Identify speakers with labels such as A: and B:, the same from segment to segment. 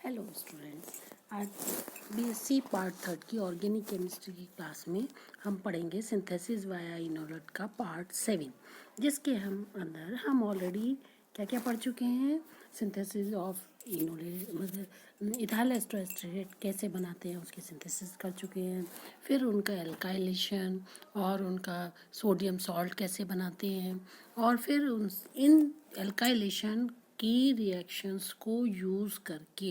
A: Hello students, आज BSc part 3 की organic chemistry की क्लास में हम पढ़ेंगे सिंथेसिस वाया इनोलेट का पार्ट 7, जिसके अंदर हम ऑलरेडी क्या क्या पढ़ चुके हैं। सिंथेसिस ऑफ इनोलेट मतलब इथाइल एस्टरेट कैसे बनाते हैं उसकी सिंथेसिस कर चुके हैं। फिर उनका एल्काइलेशन और उनका सोडियम सॉल्ट कैसे बनाते हैं, और फिर इन एल्काइलेशन की रिएक्शंस को यूज़ करके,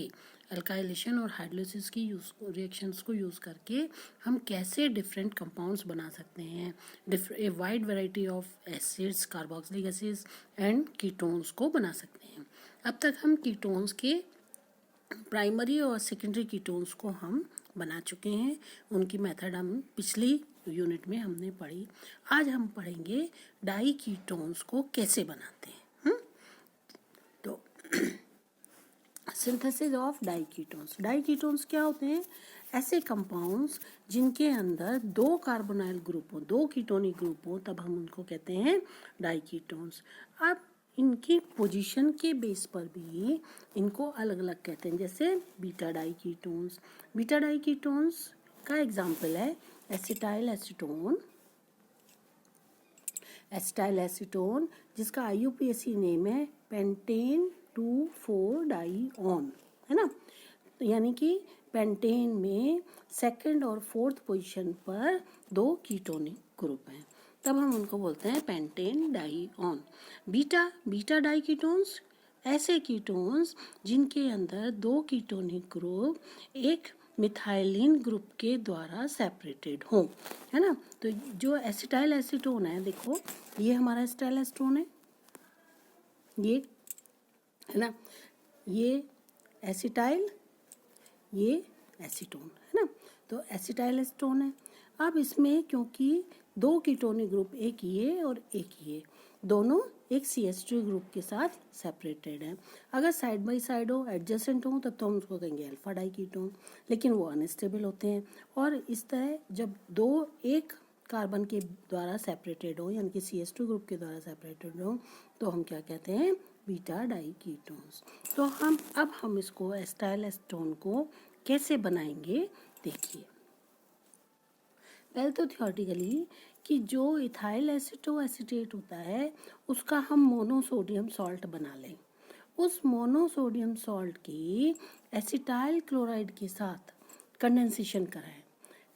A: एल्काइलेशन और हाइड्रोलिसिस की रिएक्शंस को यूज़ करके हम कैसे डिफरेंट कंपाउंड्स बना सकते हैं, a wide variety of acids, carboxylic acids and ketones को बना सकते हैं। अब तक हम कीटोन्स के प्राइमरी और सेकेंडरी कीटोन्स को हम बना चुके हैं। उनकी मेथड हम पिछली यूनिट में हमने पढ़ी। आज हम पढ़ेंगे डाई कीटोन्स को कैसे बनाते हैं। तो सिंथेसिस ऑफ डाईकीटोन्स। डाईकीटोन्स क्या होते हैं? ऐसे कंपाउंड्स जिनके अंदर दो कार्बोनाइल ग्रुप हो, दो कीटोनिक ग्रुप हो, तब हम उनको कहते हैं डाईकीटोन्स। अब इनकी पोजीशन के बेस पर भी इनको अलग अलग कहते हैं, जैसे बीटा डाईकीटोन्स। बीटा डाईकीटोन्स का एग्जाम्पल है एसिटाइल एसीटोन, एसिटाइल एसीटोन जिसका IUPAC नेम है पेंटेन 2,4 डाईऑन, है ना। तो यानी कि पेंटेन में सेकंड और फोर्थ पोजीशन पर दो कीटोनिक ग्रुप हैं, तब हम उनको बोलते हैं पेंटेन डाईऑन। बीटा डाई कीटोन्स ऐसे कीटोन्स जिनके अंदर दो कीटोनिक ग्रुप एक मिथाइलिन ग्रुप के द्वारा सेपरेटेड हो, है ना। तो जो एसिटाइल एसीटोन है, देखो ये हमारा एसिटाइल एसीटोन है, ये है ना, ये एसिटाइल, ये एसीटोन, है ना। तो एसिटाइल एसीटोन है। अब इसमें क्योंकि दो कीटोनिक ग्रुप, एक ये और एक ये, दोनों एक CH2 ग्रुप के साथ सेपरेटेड है। अगर साइड बाय साइड हो, एडजेसेंट हो, तब तो हम उसको कहेंगे अल्फा डाई कीटोन, लेकिन वो अनस्टेबल होते हैं। और इस तरह जब दो एक कार्बन के द्वारा सेपरेटेड हो, यानी कि CH2 ग्रुप के द्वारा सेपरेटेड हो, तो हम क्या कहते हैं? Beta diketones. तो हम इसको एसिटाइल एसीटोन को कैसे बनाएंगे, देखिए। पहले तो थियोरेटिकली कि जो इथाइल एसीटोएसीटेट होता है उसका हम मोनोसोडियम सॉल्ट बना लें। उस मोनोसोडियम सॉल्ट की एसिटाइल क्लोराइड के साथ कंडेंसेशन कराएं।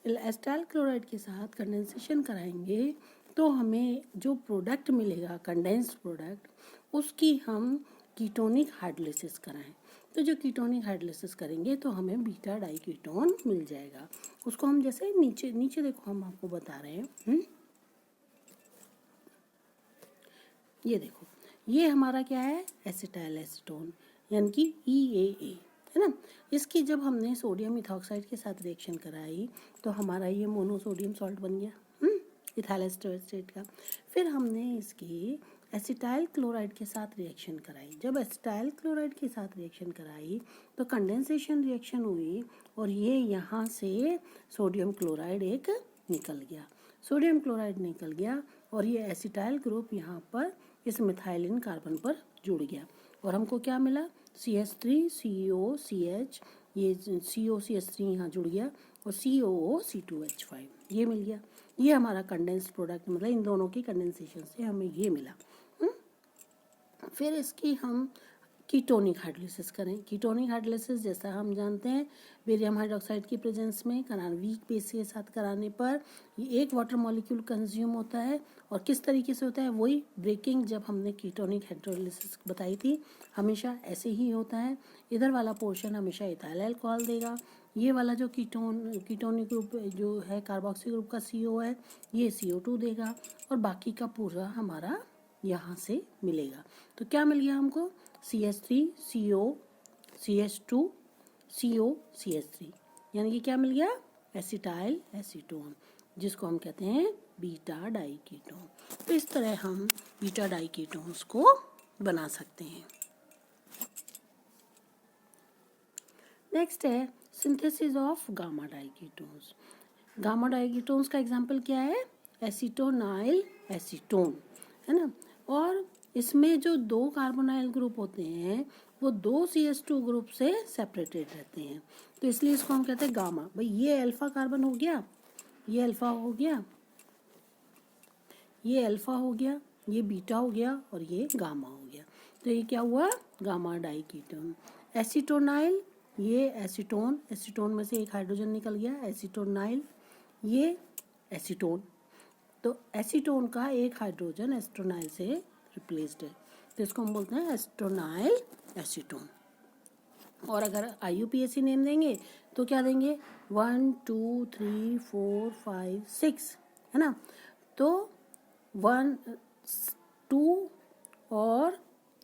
A: एसिटाइल क्लोराइड के साथ कंडेंसेशन कराएंगे तो हमें जो प्रोडक्ट मिलेगा, कंडेंस्ड प्रोडक्ट, उसकी हम कीटोनिक हाइड्रोलिसिस कराएं। तो जो कीटोनिक हाइड्रोलिसिस करेंगे तो हमें बीटा डाई कीटोन मिल जाएगा। उसको हम जैसे नीचे नीचे देखो, हम आपको बता रहे हैं। ये देखो, ये हमारा क्या है? एसिटाइल एसीटोन, यानी कि EAA, है ना। इसकी जब हमने सोडियम इथॉक्साइड के साथ रिएक्शन कराई तो हमारा ये मोनोसोडियम सॉल्ट बन गया, इथाइल एस्टरेट का। फिर हमने इसकी एसिटाइल क्लोराइड के साथ रिएक्शन कराई। जब एसिटाइल क्लोराइड के साथ रिएक्शन कराई तो कंडेंसेशन रिएक्शन हुई और ये यहाँ से सोडियम क्लोराइड एक निकल गया, सोडियम क्लोराइड निकल गया और ये एसिटाइल ग्रुप यहाँ पर इस मिथाइलिन कार्बन पर जुड़ गया और हमको क्या मिला? CH3 COCH, ये COCH3 यहाँ जुड़ गया और COO C2H5 ये मिल गया। ये हमारा कंडेंस्ड प्रोडक्ट, मतलब इन दोनों की कंडेंसेशन से हमें ये मिला। फिर इसकी हम कीटोनिक हाइड्रोलिसिस करें। कीटोनिक हाइड्रोलिसिस जैसा हम जानते हैं बेरियम हाइड्रोक्साइड की प्रेजेंस में वीक बेस के साथ कराने पर ये एक वाटर मॉलिक्यूल कंज्यूम होता है। और किस तरीके से होता है? वही ब्रेकिंग जब हमने कीटोनिक हाइड्रोलिसिस बताई थी, हमेशा ऐसे ही होता है। इधर वाला पोर्शन हमेशा इथाइल अल्कोहल देगा, ये वाला जो कीटोनिक ग्रुप जो है कार्बोक्सी ग्रुप का CO है, ये CO2 देगा और बाकी का पूरा हमारा यहाँ से मिलेगा। तो क्या मिल गया हमको? CH3 CO CH2 CO CH3, यानी कि क्या मिल गया? एसिटाइल एसीटोन, जिसको हम कहते हैं बीटा डाई कीटोन। तो इस तरह हम बीटा डाई कीटोन्स को बना सकते हैं। नेक्स्ट है synthesis of gamma diketones. Gamma diketones का एग्जाम्पल क्या है? एसीटोनाइल एसीटोन, है ना। और इसमें जो 2 कार्बोनाइल ग्रुप होते हैं वो 2 CH2 ग्रुप से सेपरेटेड रहते हैं, तो इसलिए इसको हम कहते हैं गामा। भाई ये अल्फा कार्बन हो गया, ये अल्फा हो गया, ये अल्फा हो गया, ये बीटा हो गया और ये गामा हो गया। तो ये क्या हुआ, गामा डाइकीटोन। एसीटोनाइल, ये एसीटोन, एसीटोन में से एक हाइड्रोजन निकल गया, एसीटोनाइल, ये एसीटोन। तो एसीटोन का एक हाइड्रोजन एस्टोनाइल से रिप्लेस्ड है, तो इसको हम बोलते हैं एस्टोनाइल एसीटोन। और अगर IUPAC नेम देंगे तो क्या देंगे, 1 2 3 4 5 6, है ना। तो 1 2 और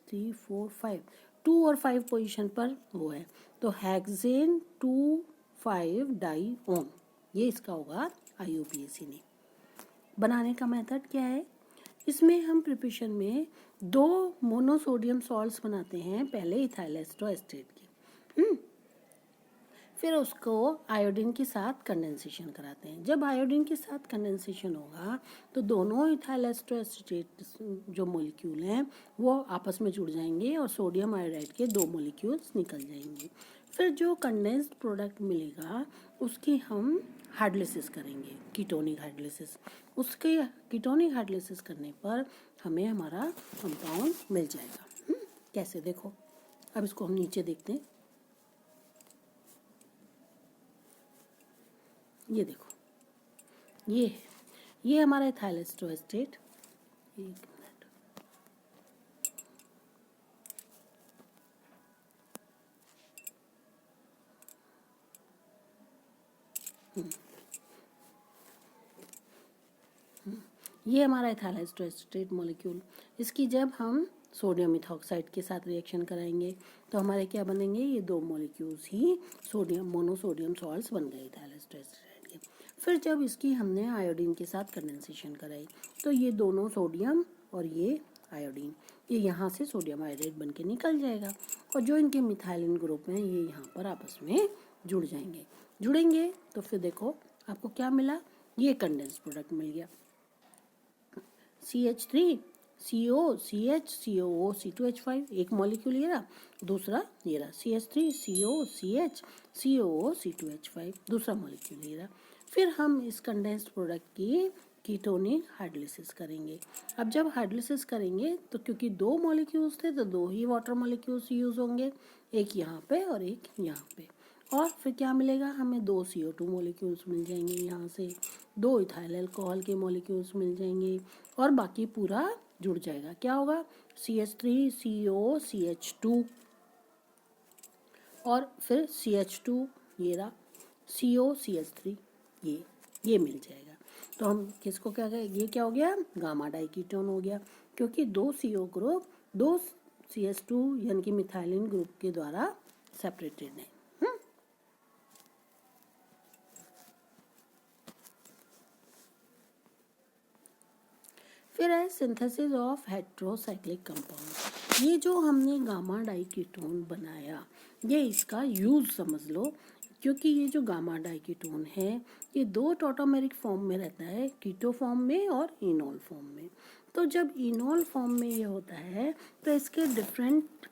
A: 3 4 5, 2 और 5 पोजीशन पर वो है, तो हेक्सेन 2,5 डाइओन, ये इसका होगा IUPAC नेम। बनाने का मेथड क्या है, इसमें हम प्रिपरेशन में 2 मोनोसोडियम सॉल्ट्स बनाते हैं, पहले इथाइल एस्ट्रोएस्टेट की, फिर उसको आयोडीन के साथ कंडेंसेशन कराते हैं। जब आयोडीन के साथ कंडेंसेशन होगा तो दोनों इथाइल एस्ट्रोएस्टेट जो मॉलिक्यूल हैं वो आपस में जुड़ जाएंगे और सोडियम आयोडाइड के 2 मॉलिक्यूल्स निकल जाएंगे। फिर जो कंडेंस्ड प्रोडक्ट मिलेगा उसकी हम हाइड्रोलिसिस करेंगे, कीटोनिक हाइड्रोलिसिस। उसके कीटोनिक हाइड्रोलिसिस करने पर हमें हमारा कंपाउंड मिल जाएगा। कैसे, देखो अब इसको हम नीचे देखते हैं। ये देखो, ये हमारा इथाइल एस्ट्रोएस्टेट, एक मिनट, ये हमारा इथाइल एस्ट्रोएस्टेट मॉलिक्यूल। इसकी जब हम सोडियम इथॉक्साइड के साथ रिएक्शन कराएंगे तो हमारे क्या बनेंगे, ये 2 मॉलिक्यूल्स ही सोडियम मोनोसोडियम सॉल्ट्स बन गए इथाइल एस्ट्रोएस्टेट के। फिर जब इसकी हमने आयोडीन के साथ कंडेंसेशन कराई तो ये दोनों सोडियम और ये आयोडीन, ये यहाँ से सोडियम आयोडाइड बन के निकल जाएगा और जो इनके मिथाइलिन ग्रुप हैं ये यहाँ पर आपस में जुड़ेंगे तो फिर देखो आपको क्या मिला, ये कंडेंस प्रोडक्ट मिल गया, CH3 CO CH COO C2H5, एक मॉलिक्यूल ये रहा, दूसरा ये रहा CH3 CO CH COO C2H5, दूसरा मॉलिक्यूल ये रहा। फिर हम इस कंडेंस्ड प्रोडक्ट की कीटोनिक हाइड्रोलिसिस करेंगे। अब जब हाइड्रोलिसिस करेंगे तो क्योंकि 2 मॉलिक्यूल्स थे तो 2 ही वाटर मॉलिक्यूल्स यूज होंगे, एक यहाँ पे और एक यहाँ पे, और फिर क्या मिलेगा, हमें 2 CO2 मॉलिक्यूल्स मिल जाएंगे, यहाँ से 2 इथाइल अल्कोहल के मॉलिक्यूल्स मिल जाएंगे और बाकी पूरा जुड़ जाएगा। क्या होगा, CH3 CO CH2 और फिर CH2 ये रहा, CO CH3 ये मिल जाएगा। तो हम किसको क्या कहें, ये क्या हो गया, गामा डाइकीटोन हो गया, क्योंकि 2 CO ग्रुप 2 CH2 यानी कि मिथाइलिन ग्रुप के द्वारा सेपरेटेड है। फिर है सिंथेसिस ऑफ हेट्रोसाइक्लिक कंपाउंड। ये जो हमने गामा डाइकीटोन बनाया, ये इसका यूज समझ लो, क्योंकि ये जो गामा डाइकीटोन है ये 2 टॉटोमेरिक फॉर्म में रहता है, कीटो फॉर्म में और इनोल फॉर्म में। तो जब इनोल फॉर्म में ये होता है तो इसके डिफरेंट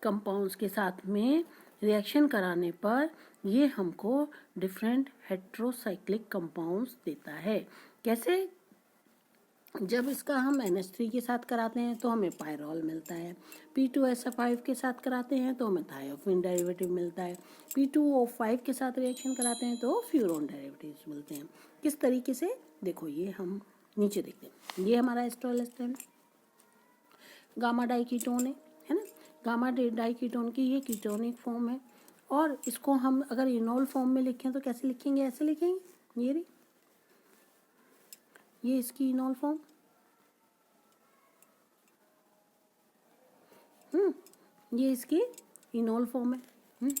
A: कंपाउंड्स के साथ में रिएक्शन कराने पर ये हमको डिफरेंट हेट्रोसाइक्लिक कंपाउंड्स देता है। कैसे, जब इसका हम NH3 के साथ कराते हैं तो हमें पायरॉल मिलता है, P2SO5 के साथ कराते हैं तो हमें थायोफिन डेरिवेटिव मिलता है, P2O5 के साथ रिएक्शन कराते हैं तो फ्यूरोन डेरिवेटिव्स मिलते हैं। किस तरीके से, देखो ये हम नीचे देखते हैं, ये हमारा एस्ट्रोलेस्टेन गामा डाइकीटोन है ना, गामा डाइकीटोन की ये कीटोनिक फॉर्म है, और इसको हम अगर इनोल फॉर्म में लिखें तो कैसे लिखेंगे, ऐसे लिखेंगे, ये रही, ये इसकी इनोल फॉर्म, ये इसकी इनोल फॉर्म है।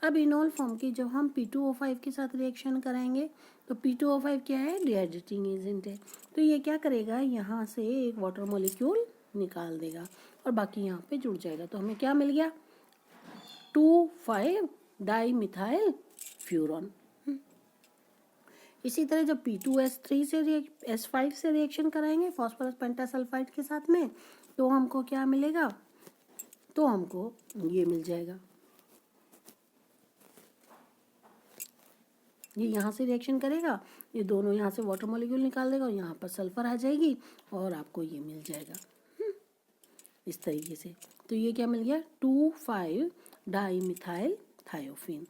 A: अब इनोल फॉर्म की जब हम P2O5 के साथ रिएक्शन कराएंगे तो P2O5 क्या है, डिहाइड्रेटिंग एजेंट है, तो ये क्या करेगा, यहाँ से एक वाटर मॉलिक्यूल निकाल देगा और बाकी यहाँ पे जुड़ जाएगा, तो हमें क्या मिल गया, 2,5 डाइमिथाइल फ्यूरॉन। इसी तरह जब P2S3 से S5 से रिएक्शन कराएंगे फॉस्फोरस पेंटासल्फाइड के साथ में तो हमको क्या मिलेगा, तो हमको ये मिल जाएगा, ये यहाँ से रिएक्शन करेगा, ये दोनों यहाँ से वाटर मॉलिक्यूल निकाल देगा और यहाँ पर सल्फर आ जाएगी और आपको ये मिल जाएगा इस तरीके से। तो ये क्या मिल गया, 2,5 डाईमिथाइल थायोफीन।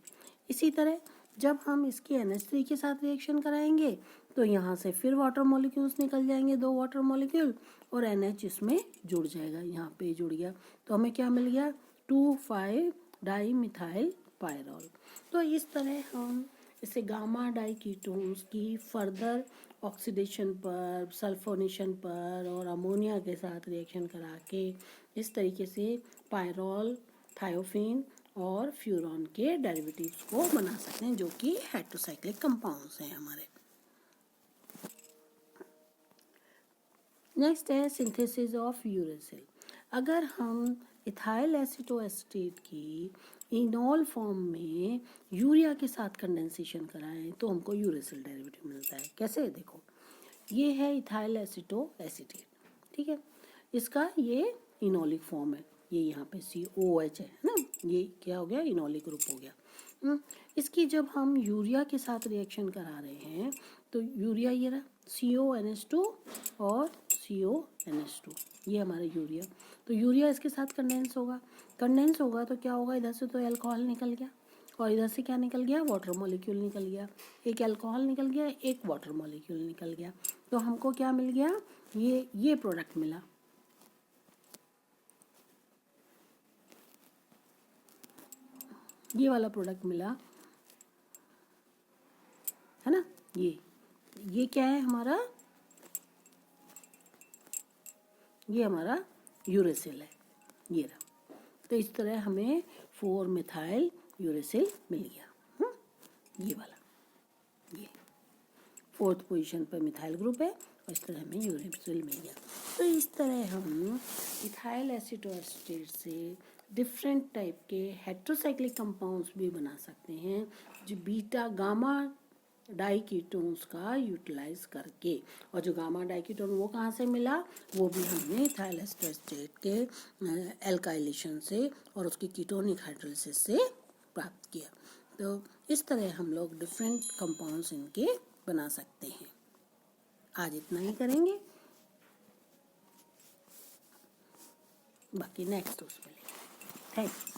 A: इसी तरह जब हम इसकी NH3 के साथ रिएक्शन कराएंगे तो यहाँ से फिर वाटर मॉलिक्यूल्स निकल जाएंगे, 2 वाटर मॉलिक्यूल, और NH इसमें जुड़ जाएगा, यहाँ पे जुड़ गया। तो हमें क्या मिल गया, 2,5 डाईमिथाइल पायरॉल। तो इस तरह हम इसे गामा डाई कीटोन्स की फर्दर ऑक्सीडेशन पर, सल्फोनेशन पर और अमोनिया के साथ रिएक्शन करा के इस तरीके से पायरॉल, थायोफीन और फ्यूरॉन के डेरिवेटिव्स को बना सकते हैं, जो कि हेटेरोसाइक्लिक कंपाउंड्स हैं हमारे। नेक्स्ट है सिंथेसिस ऑफ यूरेसिल। अगर हम इथाइल एसीटोएस्टेट की इनॉल फॉर्म में यूरिया के साथ कंडेंसेशन कराएं तो हमको यूरेसिल डेरिवेटिव मिलता है। कैसे, देखो ये है इथाइल एसीटोएसिटेट, ठीक है, इसका ये इनॉलिक फॉर्म है, ये यहाँ पे COH है ना, ये क्या हो गया, इनॉलिक ग्रुप हो गया। इसकी जब हम यूरिया के साथ रिएक्शन करा रहे हैं तो यूरिया ये रहा CONH2 और CONH2, ये हमारा यूरिया। तो यूरिया इसके साथ कंडेंस होगा तो क्या होगा, इधर से तो अल्कोहल निकल गया और इधर से क्या निकल गया, वाटर मॉलिक्यूल निकल गया, एक अल्कोहल निकल गया, एक वाटर मॉलिक्यूल निकल गया। तो हमको क्या मिल गया, ये प्रोडक्ट मिला, ये वाला प्रोडक्ट मिला, है ना। ये क्या है हमारा, ये हमारा यूरेसिल है, ये रहा। तो इस तरह हमें 4-मिथाइल यूरेसिल मिल गया। ये वाला, ये 4th पोजीशन पर मिथाइल ग्रुप है और इस तरह हमें यूरेसिल मिल गया। तो इस तरह हम इथाइल एसीटोएस्टेट से डिफरेंट टाइप के हेटेरोसाइक्लिक कंपाउंड्स भी बना सकते हैं, जो बीटा गामा डाई कीटोन्स का यूटिलाइज करके। और जो गामा डाई कीटोन वो कहाँ से मिला, वो भी हमने इथाइल एसीटोएस्टेट के एल्काइलेशन से और उसकी कीटोनिक हाइड्रोलिसिस से प्राप्त किया। तो इस तरह हम लोग डिफरेंट कंपाउंड्स इनके बना सकते हैं। आज इतना ही करेंगे, बाकी नेक्स्ट उसमें। थैंक्स।